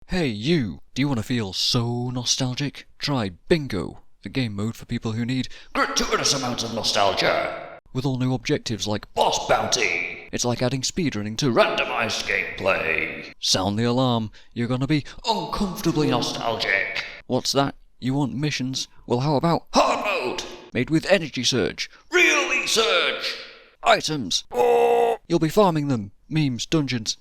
Hey you, do you want to feel so nostalgic? Try Bingo, the game mode for people who need gratuitous amounts of nostalgia. with all new objectives like Boss bounty. it's like adding speedrunning to Randomized gameplay. sound the alarm, you're gonna be Uncomfortably nostalgic. what's that? You want missions? Well how about Hard mode. made with energy surge, Really surge. items, Oh. you'll be farming them, memes, dungeons,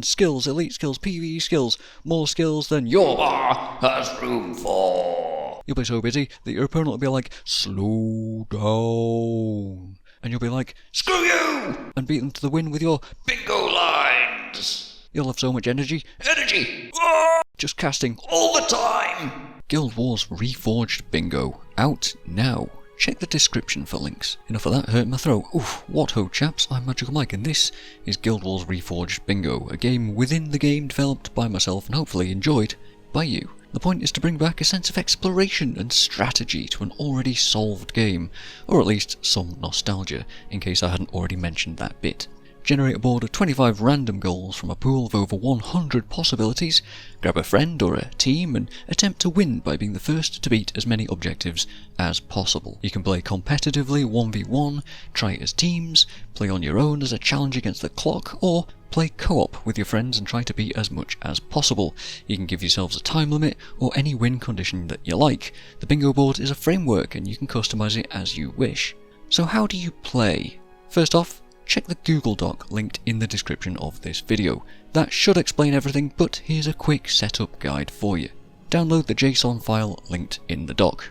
skills, elite skills, PvE skills, more skills than Your bar has room for. You'll be so busy that your opponent will be like, slow down. And you'll be like, Screw you. and beat them to the win with your Bingo lines. you'll have so much energy, Energy. Oh. just casting All the time. Guild Wars Reforged Bingo, out now. Check the description for links. Enough of that, hurt my throat. Oof, what ho chaps, I'm MagicalMike and this is Guild Wars Reforged Bingo, a game within the game developed by myself and hopefully enjoyed by you. The point is to bring back a sense of exploration and strategy to an already solved game, or at least some nostalgia, in case I hadn't already mentioned that bit. Generate a board of 25 random goals from a pool of over 100 possibilities, grab a friend or a team and attempt to win by being the first to beat as many objectives as possible. You can play competitively 1v1, try it as teams, play on your own as a challenge against the clock, or play co-op with your friends and try to beat as much as possible. You can give yourselves a time limit or any win condition that you like. The bingo board is a framework and you can customize it as you wish. So how do you play? First off, check the Google Doc linked in the description of this video. That should explain everything, but here's a quick setup guide for you. Download the JSON file linked in the doc.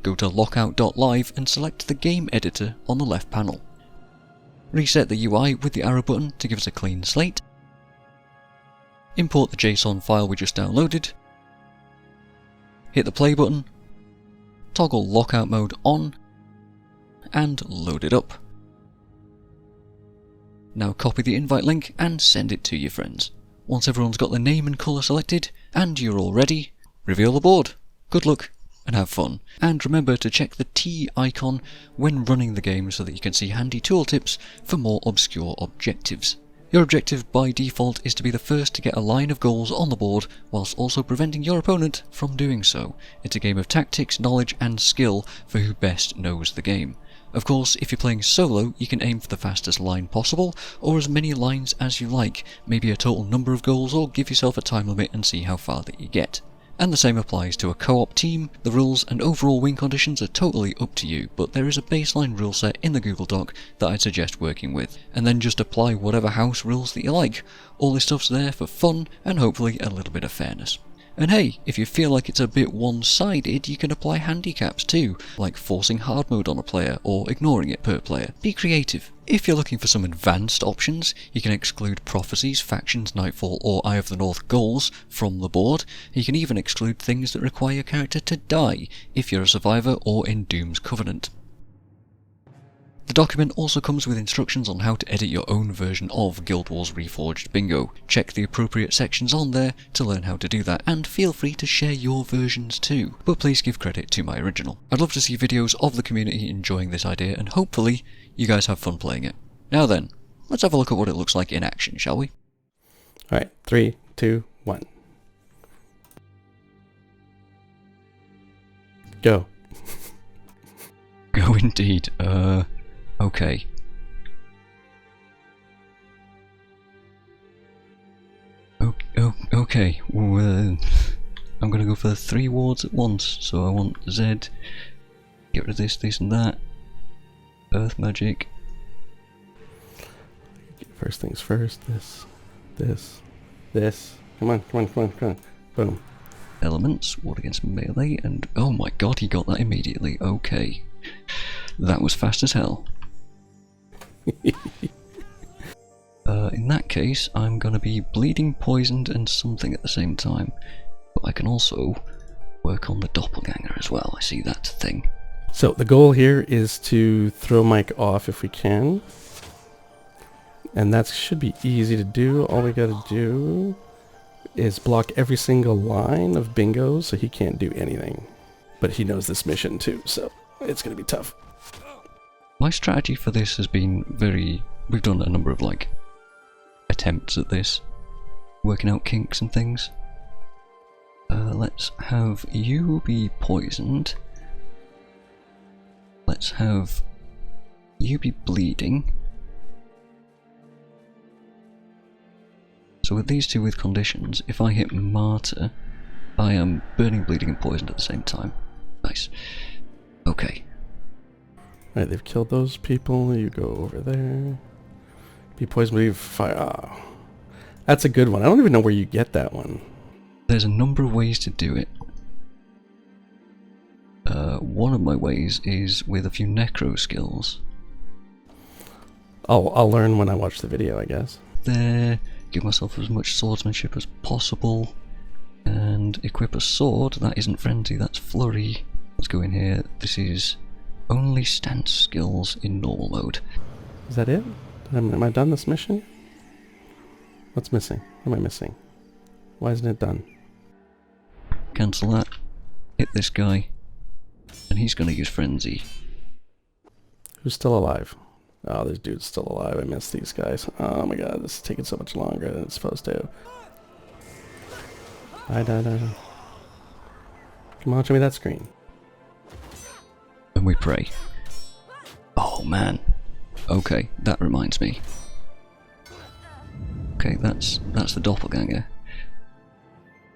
Go to lockout.live and select the game editor on the left panel. Reset the UI with the arrow button to give us a clean slate. Import the JSON file we just downloaded. Hit the play button. Toggle lockout mode on. And load it up. Now copy the invite link and send it to your friends. Once everyone's got their name and colour selected, and you're all ready, reveal the board. Good luck and have fun. And remember to check the T icon when running the game so that you can see handy tooltips for more obscure objectives. Your objective by default is to be the first to get a line of goals on the board whilst also preventing your opponent from doing so. It's a game of tactics, knowledge and skill for who best knows the game. Of course, if you're playing solo, you can aim for the fastest line possible, or as many lines as you like, maybe a total number of goals, or give yourself a time limit and see how far that you get. And the same applies to a co-op team. The rules and overall win conditions are totally up to you, but there is a baseline rule set in the Google Doc that I'd suggest working with, and then just apply whatever house rules that you like. All this stuff's there for fun, and hopefully a little bit of fairness. And hey, if you feel like it's a bit one-sided, you can apply handicaps too, like forcing hard mode on a player or ignoring it per player. Be creative. If you're looking for some advanced options, you can exclude prophecies, factions, nightfall or Eye of the North goals from the board. You can even exclude things that require your character to die, if you're a survivor or in Doom's Covenant. The document also comes with instructions on how to edit your own version of Guild Wars Reforged Bingo. Check the appropriate sections on there to learn how to do that, and feel free to share your versions too, but please give credit to my original. I'd love to see videos of the community enjoying this idea, and hopefully you guys have fun playing it. Now then, let's have a look at what it looks like in action, shall we? Alright, 3, 2, 1. Go. Go indeed, okay. Okay, well, I'm gonna go for 3 wards at once, so I want Z, get rid of this, this and that, Earth Magic. First things first, this. Come on. Boom. Elements, ward against melee, and oh my god, he got that immediately, okay. That was fast as hell. In that case, I'm gonna be bleeding, poisoned, and something at the same time. But I can also work on the doppelganger as well, I see that thing. So the goal here is to throw Mike off if we can. And that should be easy to do. All we gotta do is block every single line of bingo so he can't do anything. But he knows this mission too, so it's gonna be tough. My strategy for this has been we've done a number of attempts at this, working out kinks and things. Let's have you be poisoned. Let's have you be bleeding. So with these two with conditions, if I hit Martyr, I am burning, bleeding and poisoned at the same time. Nice. Okay. Alright, they've killed those people. You go over there. Be poisoned, leave fire. Oh. That's a good one. I don't even know where you get that one. There's a number of ways to do it. One of my ways is with a few necro skills. I'll learn when I watch the video, I guess. There, give myself as much swordsmanship as possible, and equip a sword. That isn't frenzy, that's flurry. Let's go in here. This is only stance skills in normal mode. Is that it? Am I done this mission? What's missing? What am I missing? Why isn't it done? Cancel that. Hit this guy. And he's going to use frenzy. Who's still alive? Oh, this dude's still alive. I miss these guys. Oh my god, this is taking so much longer than it's supposed to. Die. Come on, show me that screen. And we pray. Oh man. Okay, that reminds me. Okay, that's the doppelganger.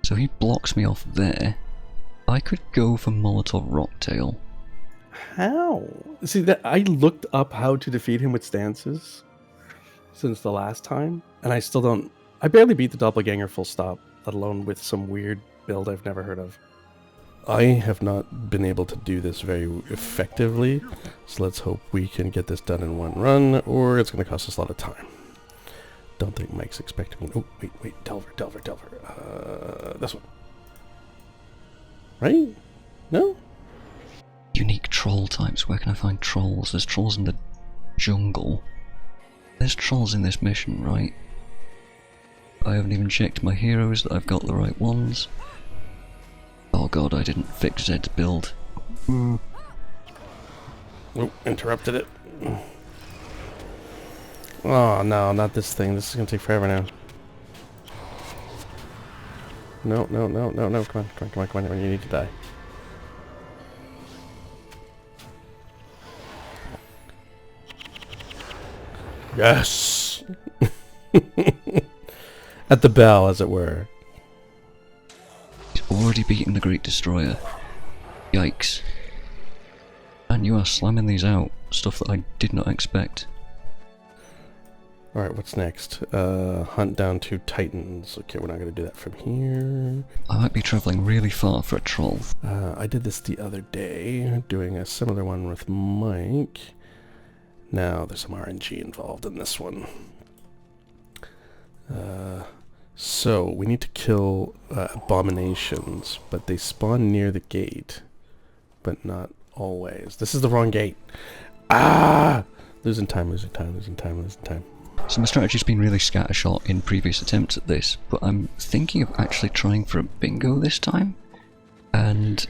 So he blocks me off there. I could go for Molotov Rocktail. How? See, that I looked up how to defeat him with stances since the last time, and I still don't. I barely beat the doppelganger full stop, let alone with some weird build I've never heard of. I have not been able to do this very effectively, so let's hope we can get this done in one run, or it's going to cost us a lot of time. Don't think Mike's expecting me. Oh, wait, Delver. This one. Right? No? Unique troll types. Where can I find trolls? There's trolls in the jungle. There's trolls in this mission, right? I haven't even checked my heroes that I've got the right ones. Oh god, I didn't fix Zed's build. Oh, interrupted it. Oh no, not this thing. This is gonna take forever now. No. Come on. You need to die. Yes! At the bell, as it were. He's already beaten the Great Destroyer. Yikes. And you are slamming these out. Stuff that I did not expect. Alright, what's next? Hunt down 2 Titans. Okay, we're not going to do that from here. I might be travelling really far for a troll. I did this the other day, doing a similar one with Mike. Now, there's some RNG involved in this one. So, we need to kill abominations, but they spawn near the gate, but not always. This is the wrong gate. Ah! Losing time. So my strategy's been really scattershot in previous attempts at this, but I'm thinking of actually trying for a bingo this time. And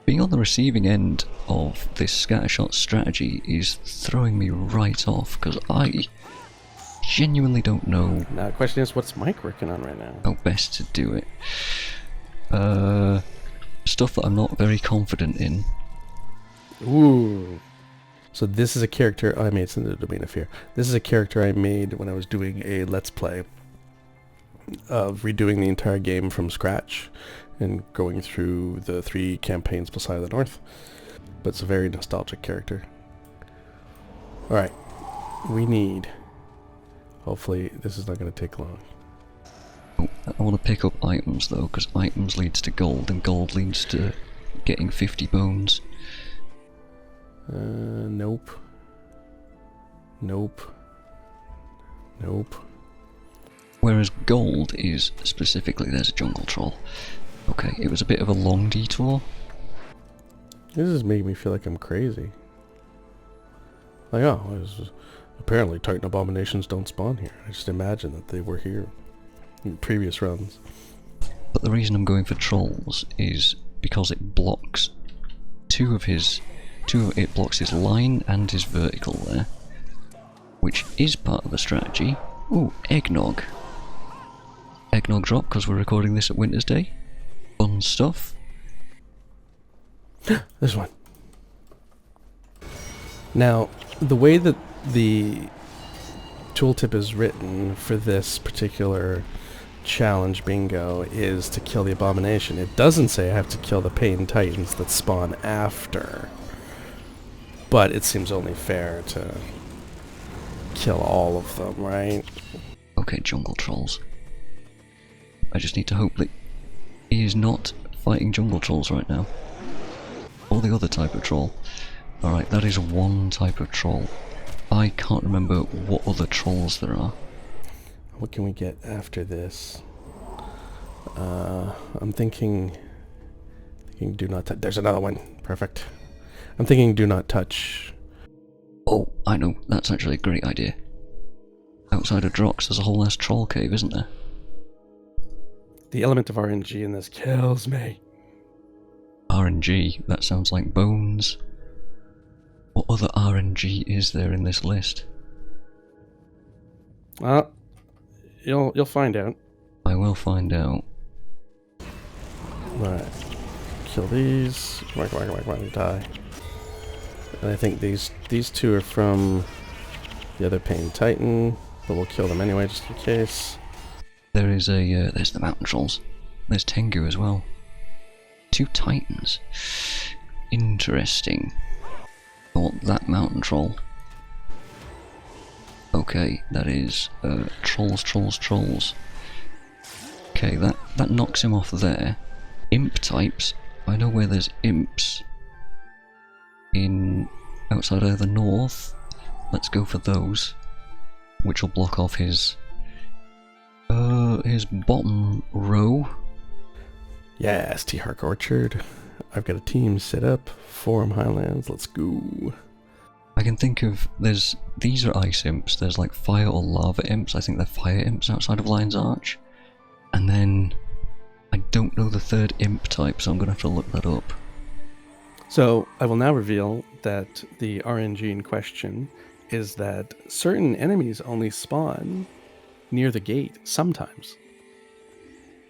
being on the receiving end of this scattershot strategy is throwing me right off, because I genuinely don't know. Now the question is, what's Mike working on right now? How best to do it. Stuff that I'm not very confident in. Ooh. So this is a character I made. It's in the Domain of Fear. This is a character I made when I was doing a Let's Play of redoing the entire game from scratch and going through the 3 campaigns plus Side of the North. But it's a very nostalgic character. Alright. We need... Hopefully this is not going to take long. Oh, I want to pick up items though, because items leads to gold, and gold leads to getting 50 bones. Nope. Whereas gold is specifically, there's a jungle troll. Okay, it was a bit of a long detour. This is making me feel like I'm crazy. Like, oh, apparently Titan abominations don't spawn here. I just imagined that they were here in previous runs. But the reason I'm going for trolls is because it blocks it blocks his line and his vertical there, which is part of the strategy. Ooh, eggnog. eggnog drop because we're recording this at Winter's Day. Fun stuff. There's one. Now, the way that the tooltip is written for this particular challenge bingo is to kill the abomination. It doesn't say I have to kill the pain titans that spawn after. But it seems only fair to kill all of them, right? Okay, jungle trolls. I just need to hope that he is not fighting jungle trolls right now. Or the other type of troll. Alright, that is one type of troll. I can't remember what other trolls there are. What can we get after this? I'm thinking do not touch. There's another one. Perfect. I'm thinking do not touch. Oh, I know. That's actually a great idea. Outside of Drox, there's a whole ass troll cave, isn't there? The element of RNG in this kills me. RNG? That sounds like bones. What other RNG is there in this list? Well, you'll find out. I will find out. Right. Kill these. Come on, die. And I think these two are from the other Pain Titan, but we'll kill them anyway just in case. There is there's the mountain trolls. There's Tengu as well. 2 titans. Interesting. I want that mountain troll. Okay, that is trolls. Okay, that knocks him off there. Imp types. I know where there's imps. Outside of the north. Let's go for those. Which will block off his bottom row. Yes, T-Hark Orchard. I've got a team set up. Forum Highlands, let's go. I can think of, these are ice imps, there's like fire or lava imps, I think they're fire imps outside of Lion's Arch. And then, I don't know the third imp type, so I'm going to have to look that up. So, I will now reveal that the RNG in question is that certain enemies only spawn near the gate, sometimes.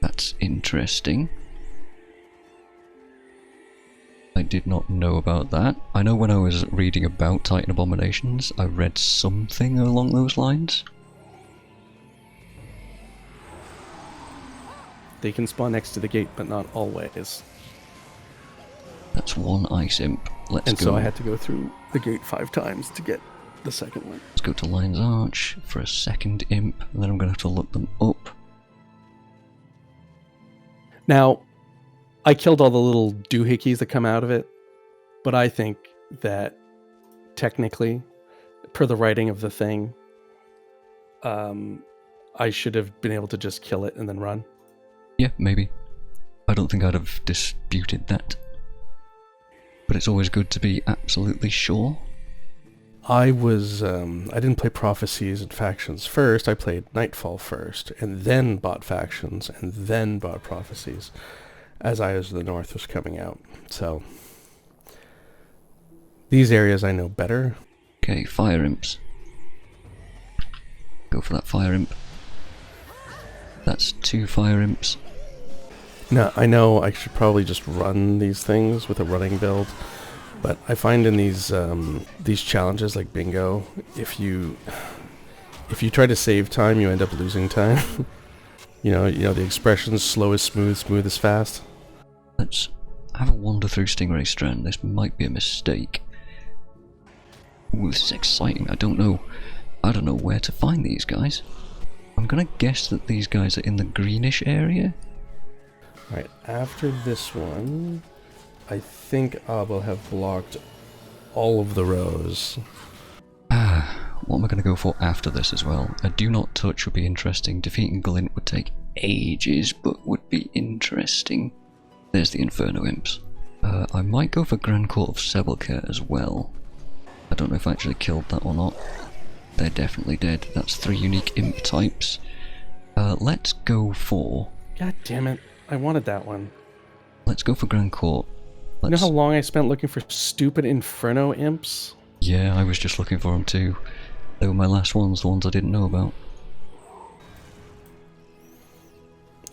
That's interesting. I did not know about that. I know when I was reading about Titan Abominations, I read something along those lines. They can spawn next to the gate, but not always. That's one ice imp. Let's go. So I had to go through the gate 5 times to get the second one. Let's go to Lion's Arch for a second imp, and then I'm going to have to look them up. Now, I killed all the little doohickeys that come out of it, but I think that technically, per the writing of the thing, I should have been able to just kill it and then run. Yeah, maybe. I don't think I'd have disputed that. But it's always good to be absolutely sure. I didn't play Prophecies and Factions first, I played Nightfall first, and then bought Factions, and then bought Prophecies, as Eyes of the North was coming out. So, these areas I know better. Okay, fire imps. Go for that fire imp. That's 2 fire imps. Now, I know I should probably just run these things with a running build, but I find in these challenges like bingo, if you try to save time, you end up losing time. you know the expression slow is smooth, smooth is fast. Let's have a wander through Stingray Strand. This might be a mistake. Ooh, this is exciting. I don't know where to find these guys. I'm gonna guess that these guys are in the greenish area. Right, after this one, I think I will have blocked all of the rows. What am I going to go for after this as well? A do not touch would be interesting. Defeating Glint would take ages, but would be interesting. There's the Inferno Imps. I might go for Grand Court of Sepulchre as well. I don't know if I actually killed that or not. They're definitely dead. That's 3 unique imp types. Let's go for... God damn it. I wanted that one. Let's go for Grand Court. You know how long I spent looking for stupid Inferno Imps? Yeah, I was just looking for them too. They were my last ones, the ones I didn't know about.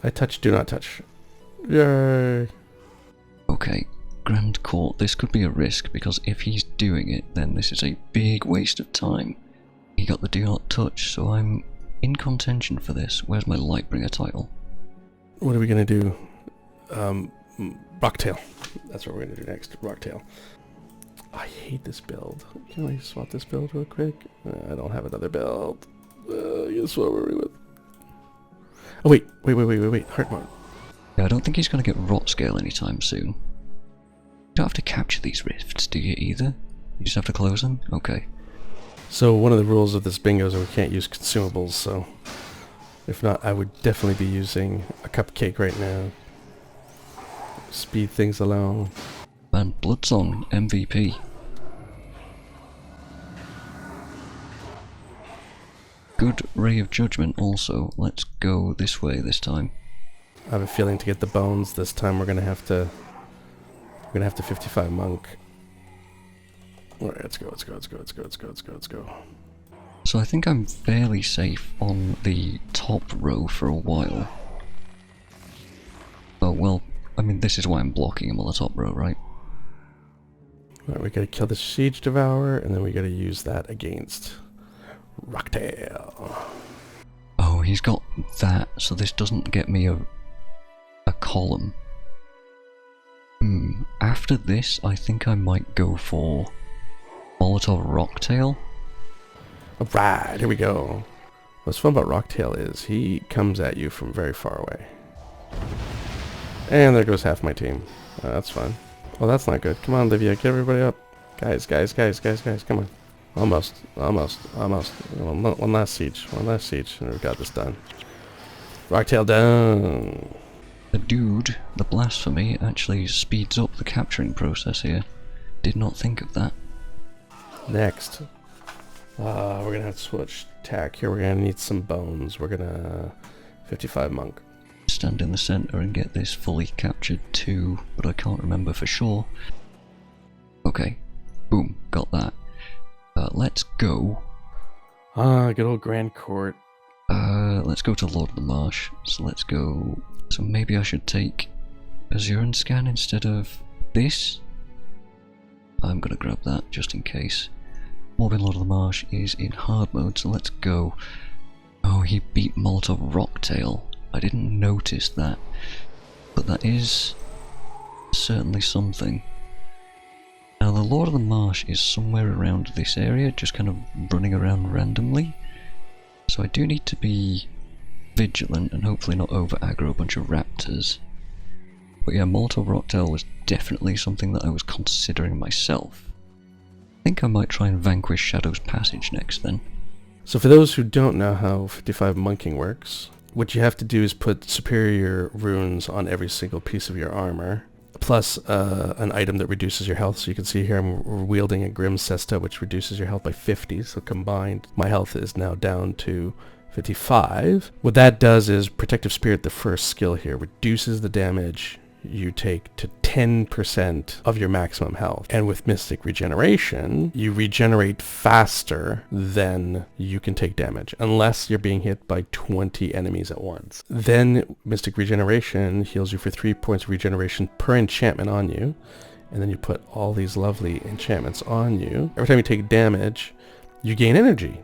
I touch, do not touch. Yay. Okay, Grand Court, this could be a risk, because if he's doing it, then this is a big waste of time. He got the do not touch, so I'm in contention for this. Where's my Lightbringer title? What are we gonna do? Rocktail. That's what we're gonna do next. Rocktail. I hate this build. Can I swap this build real quick? I don't have another build. Guess what were we with? Oh wait. Heart mode. Yeah, I don't think he's going to get rot scale anytime soon. You don't have to capture these rifts, do you, either? You just have to close them? Okay. So one of the rules of this bingo is that we can't use consumables, so if not, I would definitely be using a cupcake right now. Speed things along. Man, Bloodsong, MVP. Good Ray of Judgment also. Let's go this way this time. I have a feeling to get the bones this time we're gonna have to 55 monk. Alright, let's go. So I think I'm fairly safe on the top row for a while. Oh well, I mean this is why I'm blocking him on the top row, right? Alright, we gotta kill the Siege Devourer, and then we gotta use that against Rocktail. Oh, he's got that, so this doesn't get me a column. After this, I think I might go for Molotov Rocktail. Alright, here we go. What's fun about Rocktail is he comes at you from very far away. And there goes half my team. That's fun. Oh, that's not good. Come on, Livia, get everybody up. Guys, come on. Almost. One last siege, and we've got this done. Rocktail down. The dude, the blasphemy, actually speeds up the capturing process here. Did not think of that. Next. We're gonna have to switch tack here. We're gonna need some bones. We're gonna 55 monk. Stand in the center and get this fully captured too, but I can't remember for sure. Okay, boom, got that. Let's go. Good old Grand Court. Let's go to Lord of the Marsh. So let's go. So maybe I should take Azuran Scan instead of this. I'm gonna grab that just in case. Morbin Lord of the Marsh is in hard mode, so let's go. Oh, he beat Molotov Rocktail. I didn't notice that, but that is certainly something. Now the Lord of the Marsh is somewhere around this area, just kind of running around randomly, so I do need to be vigilant and hopefully not over aggro a bunch of raptors. But yeah, Molotov Rocktail was definitely something that I was considering myself. I think I might try and vanquish Shadow's Passage next then. So for those who don't know how 55 monking works, what you have to do is put superior runes on every single piece of your armor, plus an item that reduces your health. So you can see here I'm wielding a Grim Cesta, which reduces your health by 50, so combined my health is now down to 55. What that does is Protective Spirit, the first skill here, reduces the damage you take to 10% of your maximum health. And with Mystic Regeneration, you regenerate faster than you can take damage, unless you're being hit by 20 enemies at once. Then Mystic Regeneration heals you for 3 points of regeneration per enchantment on you, and then you put all these lovely enchantments on you. Every time you take damage, you gain energy,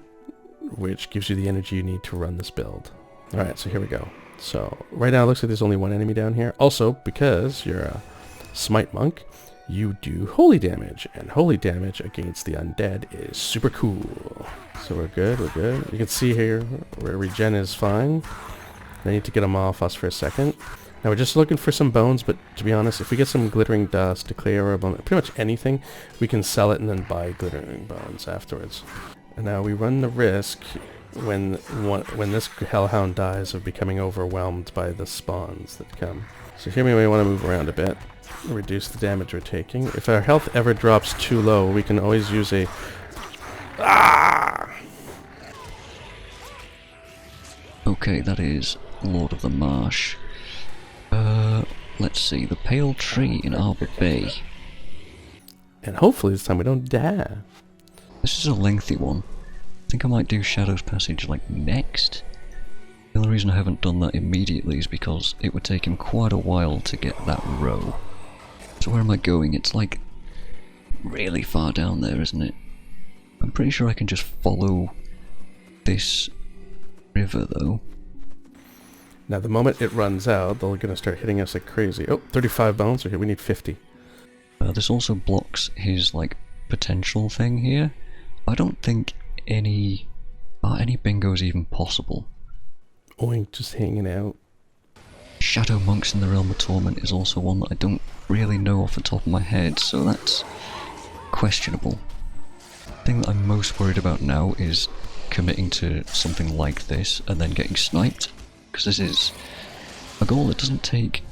which gives you the energy you need to run this build. Alright, so here we go. So, right now it looks like there's only one enemy down here. Also, because you're a Smite Monk, you do holy damage. And holy damage against the undead is super cool. So we're good. You can see here where regen is fine. I need to get them off us for a second. Now we're just looking for some bones, but to be honest, if we get some glittering dust, declare a bone, pretty much anything, we can sell it and then buy glittering bones afterwards. And now we run the risk when this hellhound dies of becoming overwhelmed by the spawns that come. So here we may want to move around a bit, reduce the damage we're taking. If our health ever drops too low, we can always use a... Okay, that is Lord of the Marsh. Let's see, the Pale Tree in Arbor Bay. And hopefully this time we don't die. This is a lengthy one. I think I might do Shadow's Passage like next. The only reason I haven't done that immediately is because it would take him quite a while to get that row. So where am I going? It's like really far down there, isn't it? I'm pretty sure I can just follow this river though. Now the moment it runs out, they're going to start hitting us like crazy. Oh, 35 bones. Okay, we need 50. This also blocks his like potential thing here. I don't think any bingos even possible. Oink, just hanging out. Shadow Monks in the Realm of Torment is also one that I don't really know off the top of my head, so that's questionable. The thing that I'm most worried about now is committing to something like this and then getting sniped, because this is a goal that doesn't take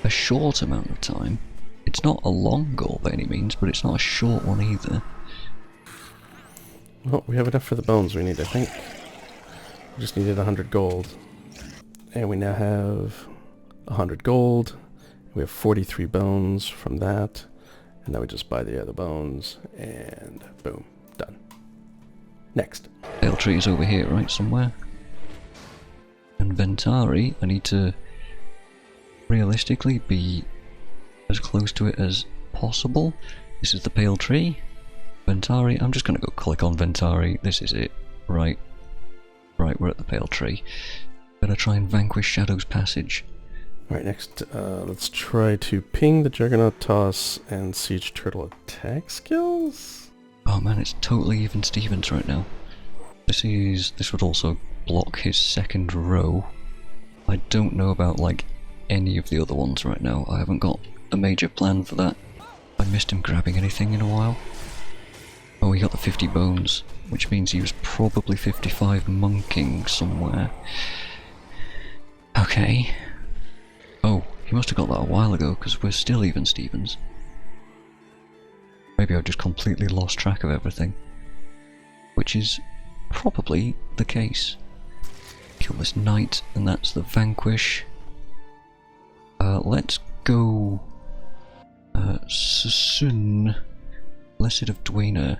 a short amount of time. It's not a long goal by any means, but it's not a short one either. Well, we have enough for the bones we need, I think. We just needed 100 gold. And we now have 100 gold. We have 43 bones from that. And now we just buy the other bones. And boom, done. Next. Pale tree is over here, right, somewhere? And Ventari, I need to realistically be as close to it as possible. This is the pale tree. Ventari, I'm just going to go click on Ventari. This is it. Right, we're at the pale tree. Better try and vanquish Shadow's Passage. Alright, next, let's try to ping the Juggernaut Toss and Siege Turtle attack skills? Oh man, it's totally even Stevens right now. This would also block his second row. I don't know about like any of the other ones right now. I haven't got a major plan for that. I missed him grabbing anything in a while. Oh, he got the 50 bones, which means he was probably 55 monking somewhere. Okay. Oh, he must have got that a while ago, because we're still even Stevens. Maybe I've just completely lost track of everything. Which is probably the case. Kill this knight, and that's the vanquish. Let's go... Susun, Blessed of Dwayne,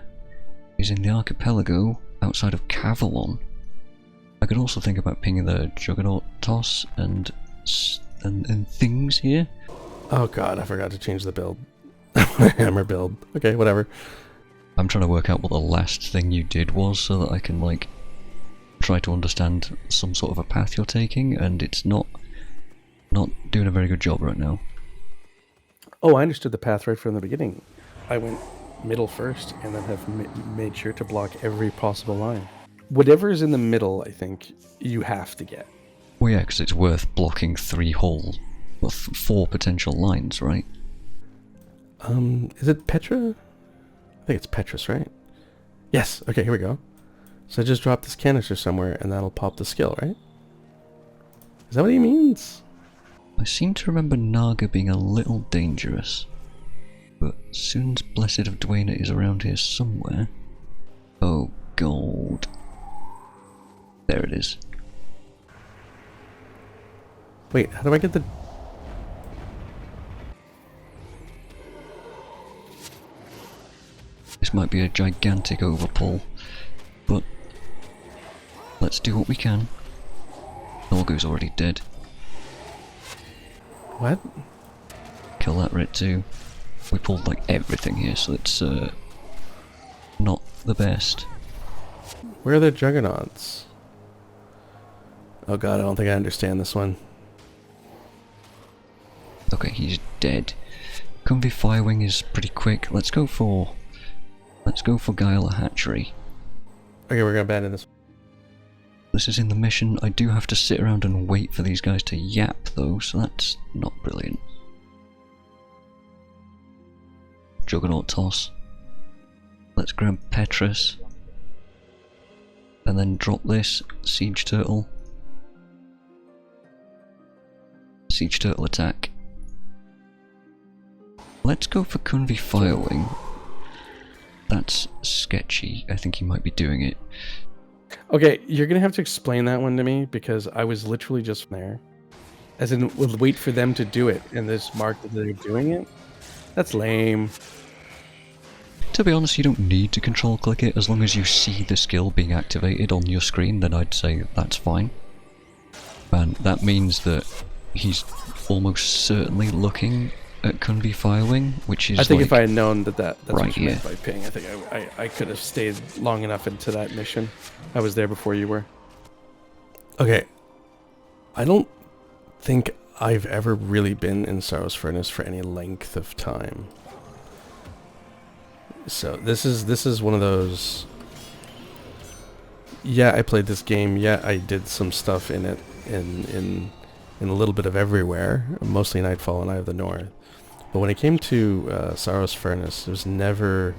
is in the archipelago outside of Cavalon. I could also think about pinging the Juggernaut Toss and things here. Oh god, I forgot to change the build. Hammer build. Okay, whatever. I'm trying to work out what the last thing you did was so that I can like try to understand some sort of a path you're taking, and it's not doing a very good job right now. Oh, I understood the path right from the beginning. I went middle first and then have made sure to block every possible line. Whatever's in the middle, I think, you have to get. Well, yeah, because it's worth blocking 4 potential lines, right? Is it Petra? I think it's Petrus, right? Yes, okay, here we go. So I just dropped this canister somewhere and that'll pop the skill, right? Is that what he means? I seem to remember Naga being a little dangerous, but Sun's Blessed of Dwayne is around here somewhere. Oh, gold. There it is. Wait, how do I get the... This might be a gigantic overpull, but let's do what we can. Norgo's already dead. What? Kill that Rit too. We pulled like everything here, so it's not the best. Where are the Juggernauts? Oh god, I don't think I understand this one. Okay, he's dead. Comfy Firewing is pretty quick. Let's go for Guile Hatchery. Okay, we're gonna abandon this. This is in the mission. I do have to sit around and wait for these guys to yap though, so that's not brilliant. Juggernaut Toss. Let's grab Petrus. And then drop this. Siege Turtle. Siege Turtle attack. Let's go for Kunvi Firewing. That's sketchy. I think he might be doing it. Okay, you're gonna have to explain that one to me because I was literally just there. As in, we'll wait for them to do it and this mark that they're doing it? That's lame. To be honest, you don't need to control click it. As long as you see the skill being activated on your screen, then I'd say that's fine. And that means that he's almost certainly looking at Kunbi Firewing, which is I think like, if I had known that's right what you meant here. by ping, I think I could have stayed long enough into that mission. I was there before you were. Okay. I don't think I've ever really been in Sorrow's Furnace for any length of time. So this is one of those... Yeah, I played this game. Yeah, I did some stuff in it, in a little bit of everywhere, mostly Nightfall and Eye of the North. But when it came to Sorrow's Furnace, it was never...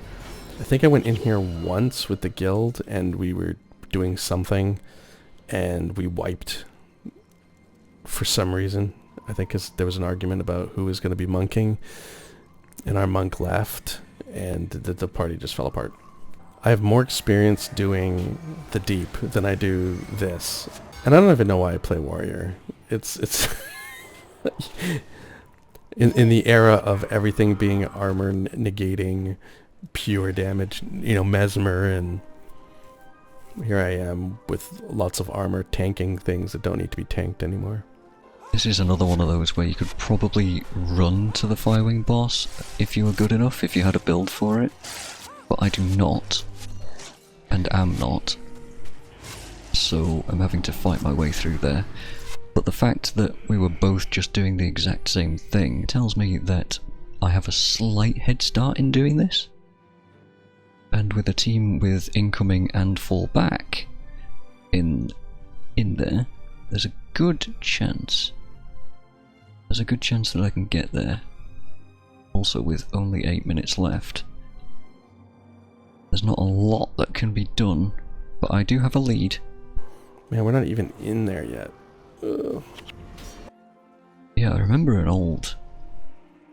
I think I went in here once with the guild, and we were doing something, and we wiped for some reason. I think because there was an argument about who was going to be monking, and our monk left, and the party just fell apart. I have more experience doing the deep than I do this. And I don't even know why I play warrior. It's in the era of everything being armor negating pure damage, you know, mesmer, and here I am with lots of armor tanking things that don't need to be tanked anymore. This is another one of those where you could probably run to the Firewing boss if you were good enough, if you had a build for it. But I do not, and am not. So I'm having to fight my way through there. But the fact that we were both just doing the exact same thing tells me that I have a slight head start in doing this. And with a team with incoming and fallback in there, there's a good chance. There's a good chance that I can get there. Also with only 8 minutes left. There's not a lot that can be done, but I do have a lead. Man, we're not even in there yet. Ugh. Yeah, I remember an old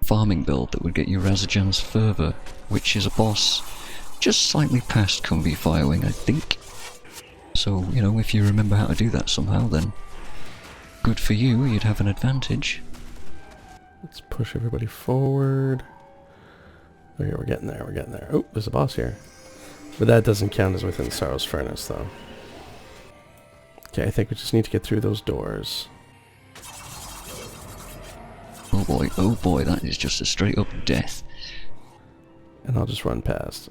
farming build that would get you Razajans Fervor, which is a boss just slightly past Kunbi Firewing, I think. So, you know, if you remember how to do that somehow, then good for you, you'd have an advantage. Let's push everybody forward. Okay, we're getting there, we're getting there. Oh, there's a boss here. But that doesn't count as within Sorrow's Furnace, though. Okay, I think we just need to get through those doors. Oh boy, that is just a straight up death. And I'll just run past.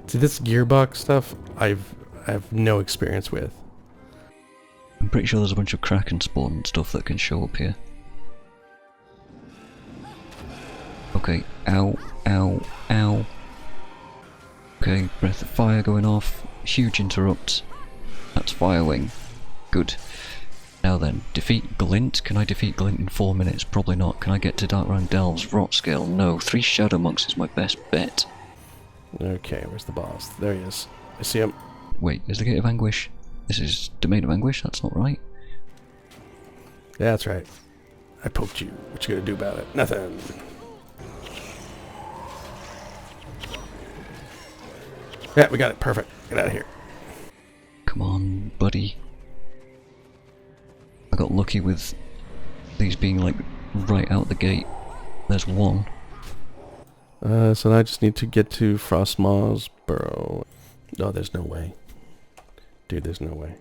See, this gearbox stuff, I have no experience with. I'm pretty sure there's a bunch of Kraken spawn and stuff that can show up here. Okay, ow, ow, ow. Okay, breath of fire going off. Huge interrupt. That's Firewing. Good. Now then, defeat Glint. Can I defeat Glint in 4 minutes? Probably not. Can I get to Darkround Delves? Rot Scale? No. 3 Shadow Monks is my best bet. Okay, where's the boss? There he is. I see him. Wait, is the Gate of Anguish? This is Domain of Anguish? That's not right. Yeah, that's right. I poked you. What you gonna do about it? Nothing. Yeah, we got it. Perfect. Get out of here. Come on, buddy. I got lucky with these being like right out the gate. There's one. So now I just need to get to Frostmaw's burrow. Oh, there's no way. Dude, there's no way.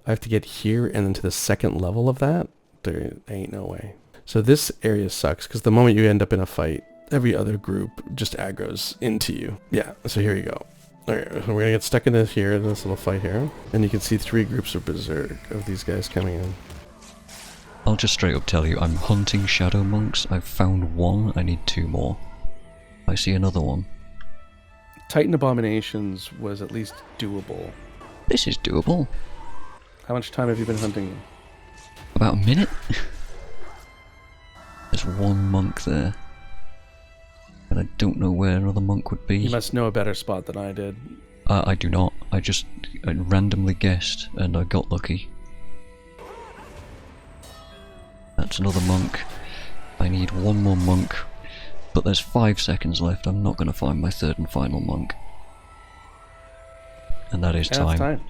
I have to get here and then to the second level of that? There ain't no way. So this area sucks, because the moment you end up in a fight, every other group just aggroes into you. Yeah, so here you go. Alright, we're gonna get stuck into here, in this little fight here. And you can see 3 groups of Berserk, of these guys coming in. I'll just straight up tell you, I'm hunting Shadow Monks. I've found one, I need 2 more. I see another one. Titan Abominations was at least doable. This is doable. How much time have you been hunting? About a minute? There's one monk there. And I don't know where another monk would be. You must know a better spot than I did. I do not. I randomly guessed and I got lucky. That's another monk. I need one more monk. But there's 5 seconds left. I'm not going to find my 3rd and final monk. And that is Yeah, time. that's time.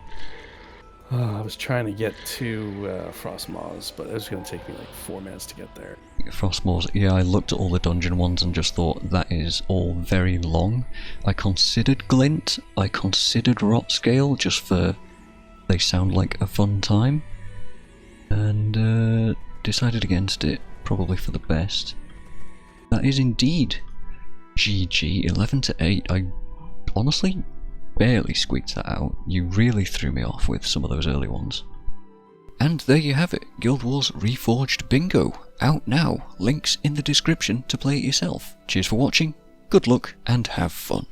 I was trying to get to Frostmaws, but it was going to take me like 4 minutes to get there. Frostmoors, yeah, I looked at all the dungeon ones and just thought that is all very long. I considered Glint, I considered Rotscale, just for they sound like a fun time, and decided against it, probably for the best. That is indeed GG, 11 to 8. I honestly barely squeaked that out. You really threw me off with some of those early ones. And there you have it, Guild Wars Reforged Bingo, out now, links in the description to play it yourself. Cheers for watching, good luck and have fun.